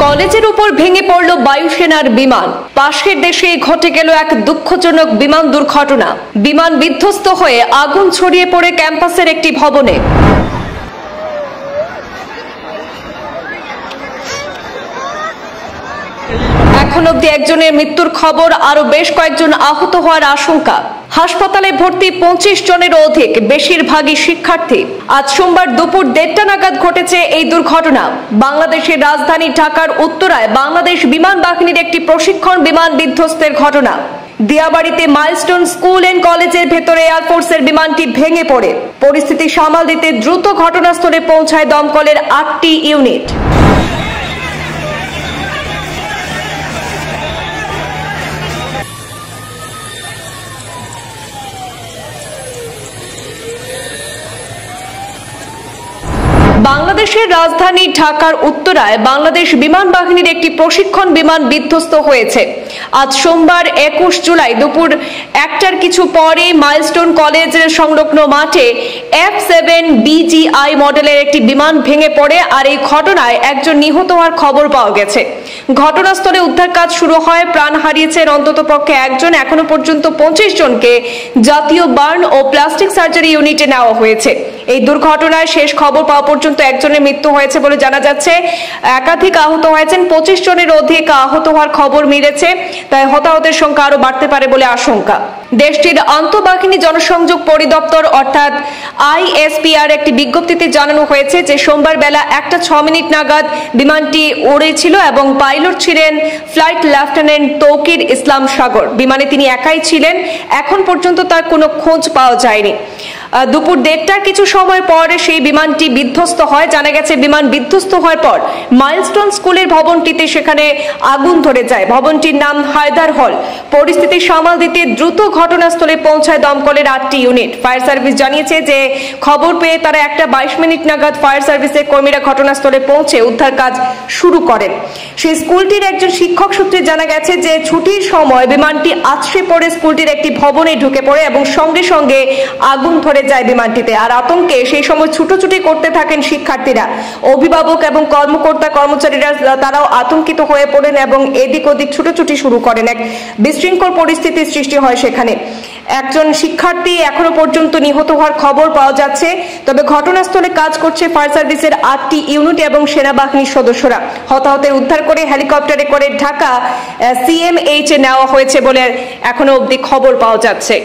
কলেজের উপর ভেঙে পড়ল বায়ুসেনার বিমান। পাশের দেশে ঘটে গেল এক দুঃখজনক বিমান দুর্ঘটনা। বিমান বিধ্বস্ত হয়ে আগুন ছড়িয়ে পড়ে ক্যাম্পাসের একটি ভবনে। এখন অবধি একজনের মৃত্যুর খবর, আরো বেশ কয়েকজন আহত হওয়ার আশঙ্কা। হাসপাতালে ভর্তি 25 জনেরও অধিক, বেশিরভাগই শিক্ষার্থী। আজ সোমবার দুপুর 1:30 নাগাদ ঘটেছে এই দুর্ঘটনা। বাংলাদেশের রাজধানী ঢাকার উত্তরায় বাংলাদেশ বিমান বাহিনীর একটি প্রশিক্ষণ বিমান বিধ্বস্তের ঘটনা। দিয়াবাড়িতে মাইলস্টোন স্কুল এন্ড কলেজের ভেতরে এয়ারফোর্সের বিমানটি ভেঙে পড়ে। পরিস্থিতি সামাল দিতে দ্রুত ঘটনাস্থলে পৌঁছায় দমকলের 8টি ইউনিট। বাংলাদেশের রাজধানী ঢাকার উত্তরায় বাংলাদেশ বিমান বাহিনীর একটি প্রশিক্ষণ বিমান বিধ্বস্ত হয়েছে। আজ সোমবার 21 জুলাই দুপুর 1টার কিছু পরে মাইলস্টোন কলেজের সংলগ্ন মাঠে F7BGI মডেলের একটি বিমান ভেঙে পড়ে, আর এই ঘটনায় একজন নিহত হওয়ার খবর পাওয়া গেছে। ঘটনাস্থলে উদ্ধার কাজ শুরু হয়। প্রাণ হারিয়েছেন অন্ততপক্ষে একজন। এখনো পর্যন্ত 25 জনকে জাতীয় বার্ন ও প্লাস্টিক সার্জারি ইউনিটে নেওয়া হয়েছে। এই দুর্ঘটনায় শেষ খবর পাওয়া পর্যন্ত একজনের মৃত্যু হয়েছে বলে জানা যাচ্ছে। একাধিক আহত হয়েছেন। 25 জনের অধিক আহত হওয়ার খবর মিলেছে। তাই হতাহতের সংখ্যা আরো বাড়তে পারে বলে আশঙ্কা। দেশটির আন্তঃবাহিনী জনসংযোগ পরিদপ্তর অর্থাৎ ISPR একটি বিজ্ঞপ্তিতে জানানো হয়েছে যে সোমবার বেলা 1:06 নাগাদ বিমানটি উড়েছিল এবং পাইলট ছিলেন ফ্লাইট লেফটেন্যান্ট তৌকির ইসলাম সাগর। বিমানে তিনি একাই ছিলেন। এখন পর্যন্ত তার কোনো খোঁজ পাওয়া যায়নি। দুপুর 1:30টার কিছু সময় পর সেই বিমানটি বিধ্বস্ত হয়। জানা গেছে বিমান বিধ্বস্ত হওয়ার পর মাইলস্টোন স্কুলের ভবনটিতে সেখানে আগুন ধরে যায়। ভবনটির নাম হায়দার হল। পরিস্থিতি সামাল দিতে দ্রুত ঘটনাস্থলে পৌঁছায় দমকলের 8টি ইউনিট। ফায়ার সার্ভিস জানিয়েছে যে খবর পেয়ে তারা 1:22 নাগাদ ফায়ার সার্ভিসের কর্মীরা ঘটনাস্থলে পৌঁছে উদ্ধার কাজ শুরু করেন। সেই স্কুলটির একজন শিক্ষক সূত্রে জানা গেছে যে ছুটির সময় বিমানটি আছড়ে পড়ে স্কুলটির একটি ভবনে ঢুকে পড়ে এবং সঙ্গে সঙ্গে আগুন ধরে যায় বিমানটিতে। আর আতঙ্কে সেই সময় ছুটোছুটি করতে থাকেন শিক্ষার্থীরা। অভিভাবক এবং কর্মকর্তা কর্মচারীরা তারাও আতঙ্কিত হয়ে পড়েন এবং এদিক ওদিক ছুটোছুটি শুরু করেন। এক বিশৃঙ্খল পরিস্থিতির সৃষ্টি হয় সেখানে। একজন শিক্ষার্থী এখনো পর্যন্ত নিহত হওয়ার খবর পাওয়া যাচ্ছে। তবে ঘটনাস্থলে কাজ করছে ফায়ার সার্ভিসের 8টি ইউনিট এবং সেনাবাহিনীর সদস্যরা। হতাহতের উদ্ধার করে হেলিকপ্টারে করে ঢাকা CMH নেওয়া হয়েছে বলে এখনো অবধি খবর পাওয়া যাচ্ছে।